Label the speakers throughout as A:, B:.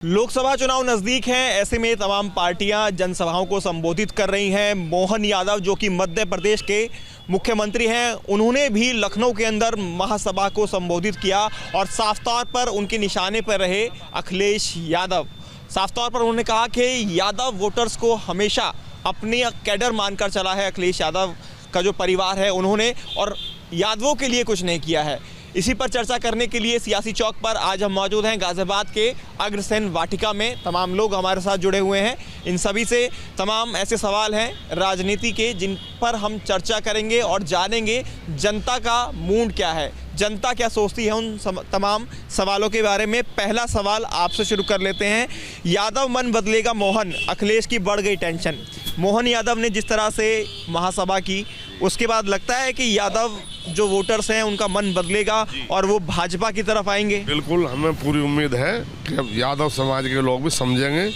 A: लोकसभा चुनाव नजदीक हैं, ऐसे में तमाम पार्टियां जनसभाओं को संबोधित कर रही हैं। मोहन यादव जो कि मध्य प्रदेश के मुख्यमंत्री हैं, उन्होंने भी लखनऊ के अंदर महासभा को संबोधित किया और साफ तौर पर उनके निशाने पर रहे अखिलेश यादव। साफ तौर पर उन्होंने कहा कि यादव वोटर्स को हमेशा अपने कैडर मानकर चला है। अखिलेश यादव का जो परिवार है उन्होंने और यादवों के लिए कुछ नहीं किया है। इसी पर चर्चा करने के लिए सियासी चौक पर आज हम मौजूद हैं गाजियाबाद के अग्रसेन वाटिका में। तमाम लोग हमारे साथ जुड़े हुए हैं। इन सभी से तमाम ऐसे सवाल हैं राजनीति के जिन पर हम चर्चा करेंगे और जानेंगे जनता का मूड क्या है, जनता क्या सोचती है उन तमाम सवालों के बारे में। पहला सवाल आपसे शुरू कर लेते हैं। यादव मन बदलेगा मोहन, अखिलेश की बढ़ गई टेंशन। मोहन यादव ने जिस तरह से महासभा की, उसके बाद लगता है कि यादव जो वोटर्स हैं उनका मन बदलेगा और वो भाजपा की तरफ आएंगे। बिल्कुल,
B: हमें पूरी उम्मीद है कि अब यादव समाज के लोग भी समझेंगे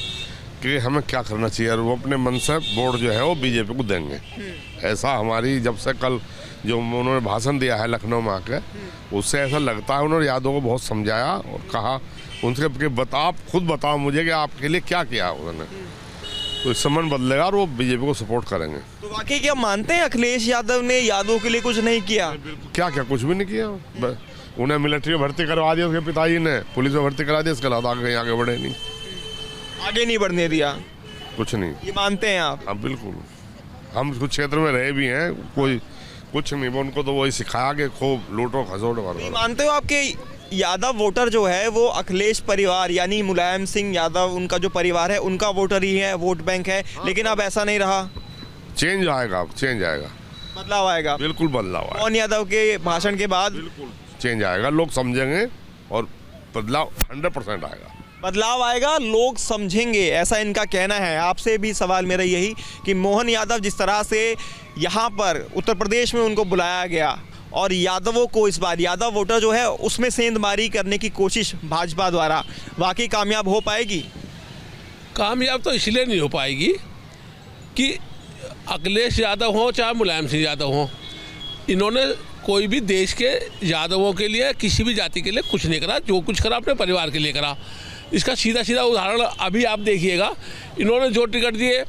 B: कि हमें क्या करना चाहिए और वो अपने मन से वोट जो है वो बीजेपी को देंगे। ऐसा हमारी जब से कल जो उन्होंने भाषण दिया है लखनऊ में आके, उससे ऐसा लगता है उन्होंने यादव को बहुत समझाया और कहा उनसे आप खुद बताओ मुझे कि आपके लिए क्या किया उन्होंने, तो इस समय बदलेगा और वो बीजेपी को सपोर्ट करेंगे।
A: तो वाकई क्या मानते हैं अखिलेश यादव ने यादव के लिए कुछ नहीं किया?
B: क्या कुछ भी नहीं किया। उन्हें मिलिट्री में भर्ती करवा दिया, उसके पिताजी ने पुलिस में भर्ती करा दिया, इसके अलावा आगे बढ़े नहीं,
A: आगे नहीं बढ़ने दिया,
B: कुछ नहीं।
A: ये मानते हैं आप?
B: हाँ बिल्कुल, हम कुछ क्षेत्र में रहे भी हैं, कोई कुछ नहीं, उनको तो वही सिखाया कि खूब लूटो खसोटो।
A: मानते हो आपके यादव वोटर जो है वो अखिलेश परिवार यानी मुलायम सिंह यादव उनका जो परिवार है उनका वोटर ही है, वोट बैंक है? लेकिन अब ऐसा नहीं रहा,
B: चेंज आएगा,
A: बदलाव आएगा।
B: बिल्कुल बदलाव आएगा।
A: मोहन यादव के भाषण के बाद
B: बिल्कुल चेंज आएगा, लोग समझेंगे और बदलाव 100% आएगा।
A: बदलाव आएगा, लोग समझेंगे, ऐसा इनका कहना है। आपसे भी सवाल मेरा यही कि मोहन यादव जिस तरह से यहाँ पर उत्तर प्रदेश में उनको बुलाया गया और यादवों को इस बार यादव वोटर जो है उसमें सेंधमारी करने की कोशिश भाजपा द्वारा, वाकई कामयाब हो पाएगी?
C: कामयाब तो इसलिए नहीं हो पाएगी कि अखिलेश यादव हो चाहे मुलायम सिंह यादव हो, इन्होंने कोई भी देश के यादवों के लिए किसी भी जाति के लिए कुछ नहीं करा। जो कुछ करा अपने परिवार के लिए करा। इसका सीधा सीधा उदाहरण अभी आप देखिएगा, इन्होंने जो टिकट दिए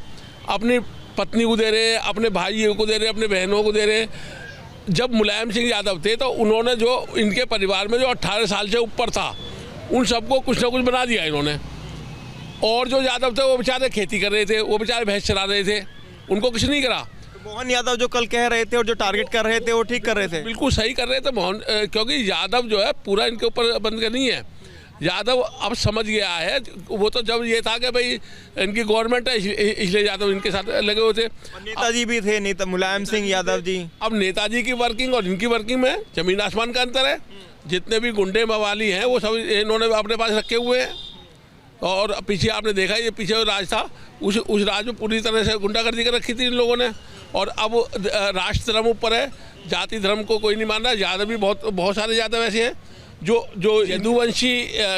C: अपनी पत्नी को दे रहे, अपने भाइयों को दे रहे, अपने बहनों को दे रहे। जब मुलायम सिंह यादव थे तो उन्होंने जो इनके परिवार में जो 18 साल से ऊपर था उन सबको कुछ ना कुछ बना दिया इन्होंने। और जो यादव थे वो बेचारे खेती कर रहे थे, वो बेचारे भैंस चला रहे थे, उनको कुछ नहीं करा।
A: मोहन यादव जो कल कह रहे थे और जो टारगेट कर रहे थे वो ठीक कर रहे थे,
C: बिल्कुल सही कर रहे थे मोहन, क्योंकि यादव जो है पूरा इनके ऊपर बंद का नहीं है। यादव अब समझ गया है, वो तो जब ये था कि भाई इनकी गवर्नमेंट है इसलिए यादव इनके साथ लगे हुए थे।
A: नेताजी भी थे, नेता मुलायम सिंह यादव जी।
C: अब नेताजी की वर्किंग और इनकी वर्किंग में जमीन आसमान का अंतर है। जितने भी गुंडे मवाली हैं वो सब इन्होंने अपने पास रखे हुए हैं। और पीछे आपने देखा ये पीछे राज था, उस राज में पूरी तरह से गुंडागर्दी कर रखी थी इन लोगों ने। और अब राष्ट्र धर्म ऊपर है, जाति धर्म को कोई नहीं मान रहा। यादव भी बहुत सारे यादव ऐसे हैं जो यदुवंशी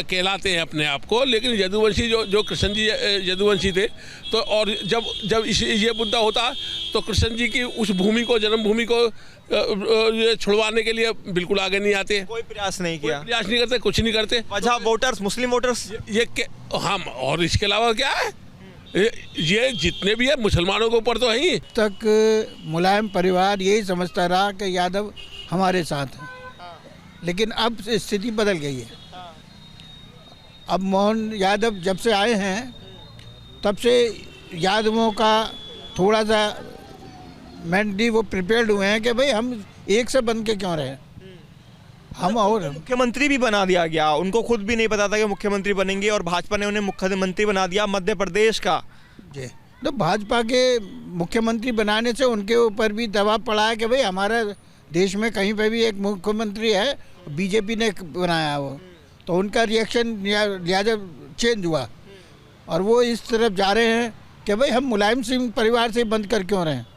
C: कहलाते हैं अपने आप को, लेकिन यदुवंशी जो कृष्ण जी यदुवंशी थे। तो और जब ये मुद्दा होता तो कृष्ण जी की उस भूमि को, जन्मभूमि को छुड़वाने के लिए बिल्कुल आगे नहीं आते,
A: कोई प्रयास नहीं किया,
C: प्रयास नहीं करते, कुछ नहीं करते।
A: वजह वोटर्स, मुस्लिम वोटर्स
C: ये हम, और इसके अलावा क्या है, ये जितने भी है मुसलमानों के ऊपर तो है ही।
D: तक मुलायम परिवार यही समझता रहा कि यादव हमारे साथ है, लेकिन अब स्थिति बदल गई है। अब मोहन यादव जब से आए हैं तब से यादवों का थोड़ा सा मेंटली वो प्रिपेयर्ड हुए हैं कि भाई हम एक से बन के क्यों रहे हम। और
A: मुख्यमंत्री भी बना दिया गया, उनको खुद भी नहीं पता था कि मुख्यमंत्री बनेंगे और भाजपा ने उन्हें मुख्यमंत्री बना दिया मध्य प्रदेश का।
D: जी, तो भाजपा के मुख्यमंत्री बनाने से उनके ऊपर भी दबाव पड़ा है कि भाई हमारा देश में कहीं पे भी एक मुख्यमंत्री है, बीजेपी ने बनाया वो, तो उनका रिएक्शन लिहाजा चेंज हुआ और वो इस तरफ जा रहे हैं कि भाई हम मुलायम सिंह परिवार से बंद कर क्यों रहे हैं।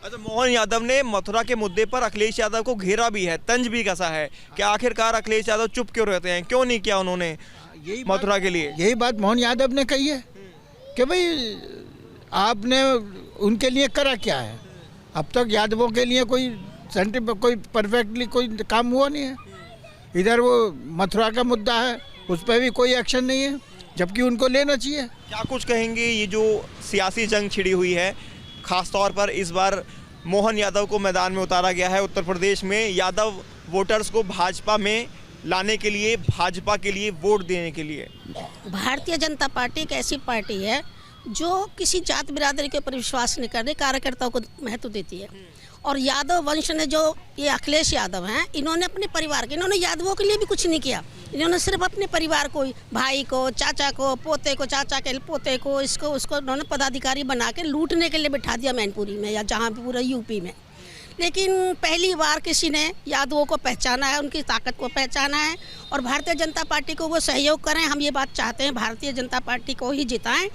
A: अच्छा, मोहन यादव ने मथुरा के मुद्दे पर अखिलेश यादव को घेरा भी है, तंज भी कसा है कि आखिरकार अखिलेश यादव चुप क्यों रहते हैं, क्यों नहीं किया उन्होंने मथुरा के लिए? यही
D: बात मोहन यादव ने कही है कि भाई आपने उनके लिए करा क्या है। अब तक यादवों के लिए कोई परफेक्टली कोई काम हुआ नहीं है। इधर वो मथुरा का मुद्दा है, उस पर भी कोई एक्शन नहीं है। जबकि उनको लेना चाहिए।
A: क्या कुछ कहेंगे, ये जो सियासी जंग छिड़ी हुई है, खास तौर पर इस बार मोहन यादव को मैदान में उतारा गया है उत्तर प्रदेश में, यादव वोटर्स को भाजपा में लाने के लिए, भाजपा के लिए वोट देने के लिए।
E: भारतीय जनता पार्टी एक ऐसी पार्टी है जो किसी जात बिरादरी के ऊपर विश्वास नहीं करने, कार्यकर्ताओं को महत्व देती है। और यादव वंश ने जो ये अखिलेश यादव हैं, इन्होंने अपने परिवार के, इन्होंने यादवों के लिए भी कुछ नहीं किया, इन्होंने सिर्फ अपने परिवार को, भाई को, चाचा को, पोते को, चाचा के पोते को, इसको उसको इन्होंने पदाधिकारी बना के लूटने के लिए बिठा दिया मैनपुरी में या जहाँ भी पूरा यूपी में। लेकिन पहली बार किसी ने यादवों को पहचाना है, उनकी ताकत को पहचाना है और भारतीय जनता पार्टी को वो सहयोग करें। हम ये बात चाहते हैं, भारतीय जनता पार्टी को ही जिताएं।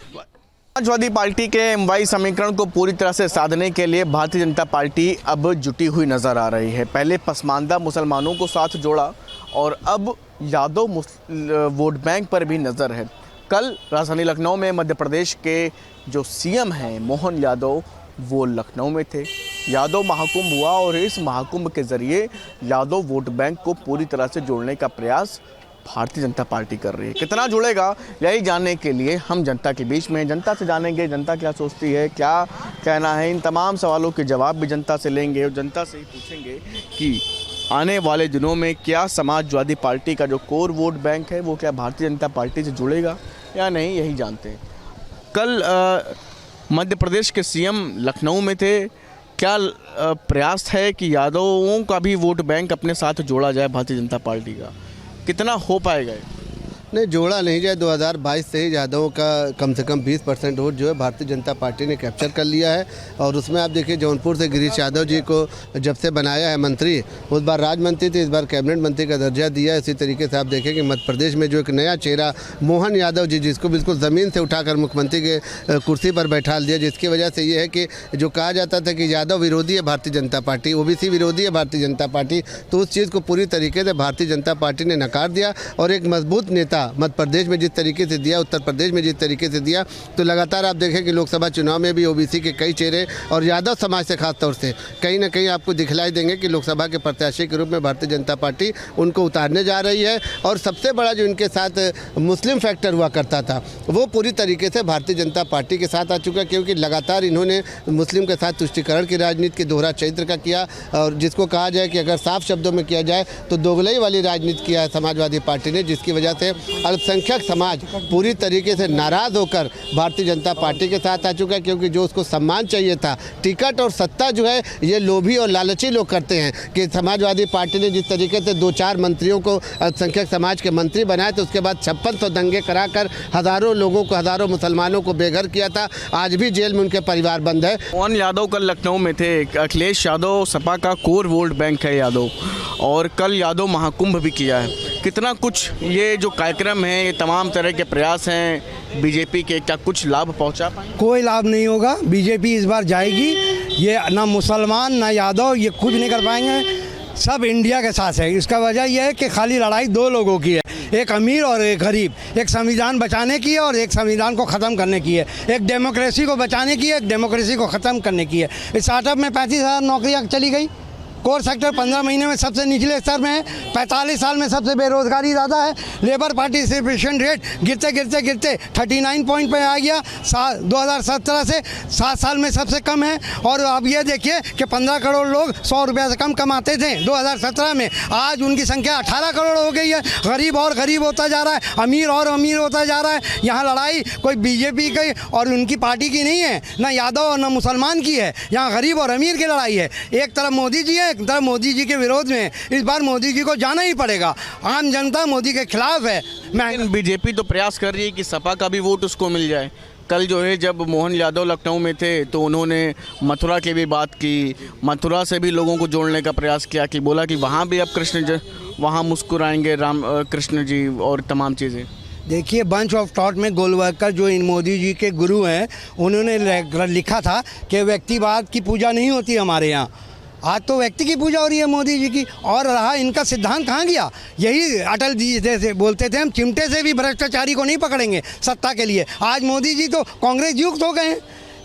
F: समाजवादी पार्टी के एमवाई समीकरण को पूरी तरह से साधने के लिए भारतीय जनता पार्टी अब जुटी हुई नज़र आ रही है। पहले पसमानदा मुसलमानों को साथ जोड़ा और अब यादव वोट बैंक पर भी नज़र है। कल राजधानी लखनऊ में मध्य प्रदेश के जो सीएम हैं मोहन यादव, वो लखनऊ में थे। यादव महाकुंभ हुआ और इस महाकुंभ के ज़रिए यादव वोट बैंक को पूरी तरह से जोड़ने का प्रयास भारतीय जनता पार्टी कर रही है। कितना जुड़ेगा यही जानने के लिए हम जनता के बीच में, जनता से जानेंगे जनता क्या सोचती है, क्या कहना है। इन तमाम सवालों के जवाब भी जनता से लेंगे और जनता से ही पूछेंगे कि आने वाले दिनों में क्या समाजवादी पार्टी का जो कोर वोट बैंक है वो क्या भारतीय जनता पार्टी से जुड़ेगा या नहीं, यही जानते हैं। कल मध्य प्रदेश के सीएम लखनऊ में थे। क्या प्रयास है कि यादवों का भी वोट बैंक अपने साथ जोड़ा जाए भारतीय जनता पार्टी का? कितना हो पाएगा?
G: नहीं, जोड़ा नहीं जाए। 2022 से ही यादवों का कम से कम 20% वोट जो है भारतीय जनता पार्टी ने कैप्चर कर लिया है। और उसमें आप देखिए जौनपुर से गिरीश यादव जी को जब से बनाया है मंत्री, उस बार राज्य मंत्री थे, इस बार कैबिनेट मंत्री का दर्जा दिया है। इसी तरीके से आप देखें कि मध्य प्रदेश में जो एक नया चेहरा मोहन यादव जी, जिसको बिल्कुल ज़मीन से उठाकर मुख्यमंत्री के कुर्सी पर बैठा दिया, जिसकी वजह से ये है कि जो कहा जाता था कि यादव विरोधी है भारतीय जनता पार्टी, ओबीसी विरोधी है भारतीय जनता पार्टी, तो उस चीज़ को पूरी तरीके से भारतीय जनता पार्टी ने नकार दिया। और एक मजबूत नेता मध्य प्रदेश में जिस तरीके से दिया, उत्तर प्रदेश में जिस तरीके से दिया, तो लगातार आप देखें कि लोकसभा चुनाव में भी ओबीसी के कई चेहरे और यादव समाज से खास तौर से कहीं ना कहीं आपको दिखलाई देंगे कि लोकसभा के प्रत्याशी के रूप में भारतीय जनता पार्टी उनको उतारने जा रही है। और सबसे बड़ा जो इनके साथ मुस्लिम फैक्टर हुआ करता था, वो पूरी तरीके से भारतीय जनता पार्टी के साथ आ चुका, क्योंकि लगातार इन्होंने मुस्लिम के साथ तुष्टीकरण की राजनीति के दोहरा चरित्र का किया। और जिसको कहा जाए कि अगर साफ शब्दों में किया जाए तो दोगलई वाली राजनीति किया है समाजवादी पार्टी ने, जिसकी वजह से अल्पसंख्यक समाज पूरी तरीके से नाराज होकर भारतीय जनता पार्टी के साथ आ चुका है। क्योंकि जो उसको सम्मान चाहिए था, टिकट और सत्ता जो है ये लोभी और लालची लोग करते हैं। कि समाजवादी पार्टी ने जिस तरीके से 2-4 मंत्रियों को अल्पसंख्यक समाज के मंत्री बनाए, तो उसके बाद 5600 दंगे कराकर हज़ारों लोगों को, हज़ारों मुसलमानों को बेघर किया था। आज भी जेल में उनके परिवार बंद है।
F: मोहन यादव कल लखनऊ में थे। अखिलेश यादव सपा का कोर वोट बैंक है यादव, और कल यादव महाकुंभ भी किया है। कितना कुछ ये जो कार्यक्रम है, ये तमाम तरह के प्रयास हैं बीजेपी के, क्या कुछ लाभ पहुंचा पाएंगे?
H: कोई लाभ नहीं होगा। बीजेपी इस बार जाएगी, ये ना मुसलमान ना यादव ये कुछ नहीं कर पाएंगे। सब इंडिया के साथ है। इसका वजह यह है कि खाली लड़ाई 2 लोगों की है, एक अमीर और एक गरीब। एक संविधान बचाने की है और एक संविधान को ख़त्म करने की है। एक डेमोक्रेसी को बचाने की है, एक डेमोक्रेसी को ख़त्म करने की है। इस स्टार्टअप में 35,000 नौकरियाँ चली गई। कोर सेक्टर 15 महीने में सबसे निचले स्तर में है। 45 साल में सबसे बेरोजगारी ज़्यादा है। लेबर पार्टिसिपेशन रेट गिरते गिरते गिरते 39 पॉइंट पे आ गया। 2017 से 7 साल में सबसे कम है। और अब ये देखिए कि 15 करोड़ लोग 100 रुपये से कम कमाते थे 2017 में, आज उनकी संख्या 18 करोड़ हो गई है। गरीब और गरीब होता जा रहा है, अमीर और अमीर होता जा रहा है। यहाँ लड़ाई कोई बीजेपी की और उनकी पार्टी की नहीं है, ना यादव और ना मुसलमान की है। यहाँ गरीब और अमीर की लड़ाई है। एक तरफ मोदी जी है, एक तरफ मोदी जी के विरोध में। इस बार मोदी जी को जाना ही पड़ेगा। आम जनता मोदी के खिलाफ है।
F: लेकिन बीजेपी तो प्रयास कर रही है कि सपा का भी वोट उसको मिल जाए। कल जो है जब मोहन यादव लखनऊ में थे तो उन्होंने मथुरा की भी बात की, मथुरा से भी लोगों को जोड़ने का प्रयास किया, कि बोला कि वहाँ भी अब कृष्ण वहाँ मुस्कुराएंगे राम कृष्ण जी और तमाम चीज़ें।
H: देखिए, बंच ऑफ थॉट में गोलवलकर जो इन मोदी जी के गुरु हैं, उन्होंने लिखा था कि व्यक्तिवाद की पूजा नहीं होती हमारे यहाँ। आज तो व्यक्ति की पूजा हो रही है मोदी जी की। और रहा इनका सिद्धांत कहाँ गया? यही अटल जी जैसे बोलते थे, हम चिमटे से भी भ्रष्टाचारी को नहीं पकड़ेंगे सत्ता के लिए। आज मोदी जी तो कांग्रेस युक्त हो गए हैं।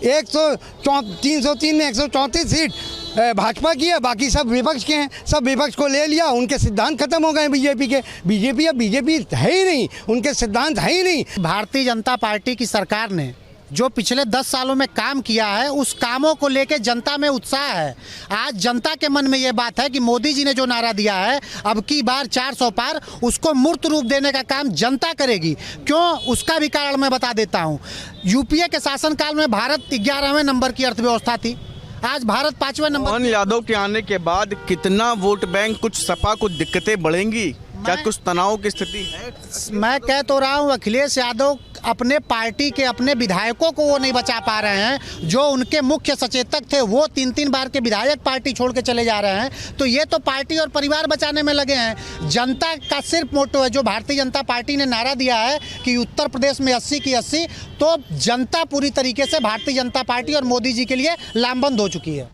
H: 303 में 134 सीट भाजपा की है, बाकी सब विपक्ष के हैं। सब विपक्ष को ले लिया, उनके सिद्धांत खत्म हो गए बीजेपी के। बीजेपी अब बीजेपी है ही नहीं, उनके सिद्धांत है ही नहीं।
I: भारतीय जनता पार्टी की सरकार ने जो पिछले 10 सालों में काम किया है, उस कामों को लेके जनता में उत्साह है। आज जनता के मन में ये बात है कि मोदी जी ने जो नारा दिया है, अब की बार 400 पार, उसको मूर्त रूप देने का काम जनता करेगी। क्यों, उसका भी कारण मैं बता देता हूँ। यूपीए के शासनकाल में भारत 11वें नंबर की अर्थव्यवस्था थी, आज भारत 5वें नंबर।
F: मोहन यादव के आने के बाद कितना वोट बैंक, कुछ सपा, कुछ दिक्कतें बढ़ेंगी क्या, कुछ तनाव की स्थिति है?
I: मैं कह तो रहा हूँ, अखिलेश यादव अपने पार्टी के अपने विधायकों को वो नहीं बचा पा रहे हैं। जो उनके मुख्य सचेतक थे वो 3-3 बार के विधायक पार्टी छोड़ के चले जा रहे हैं। तो ये तो पार्टी और परिवार बचाने में लगे हैं। जनता का सिर्फ मोटो है, जो भारतीय जनता पार्टी ने नारा दिया है कि उत्तर प्रदेश में 80 की 80, तो जनता पूरी तरीके से भारतीय जनता पार्टी और मोदी जी के लिए लामबंद हो चुकी है।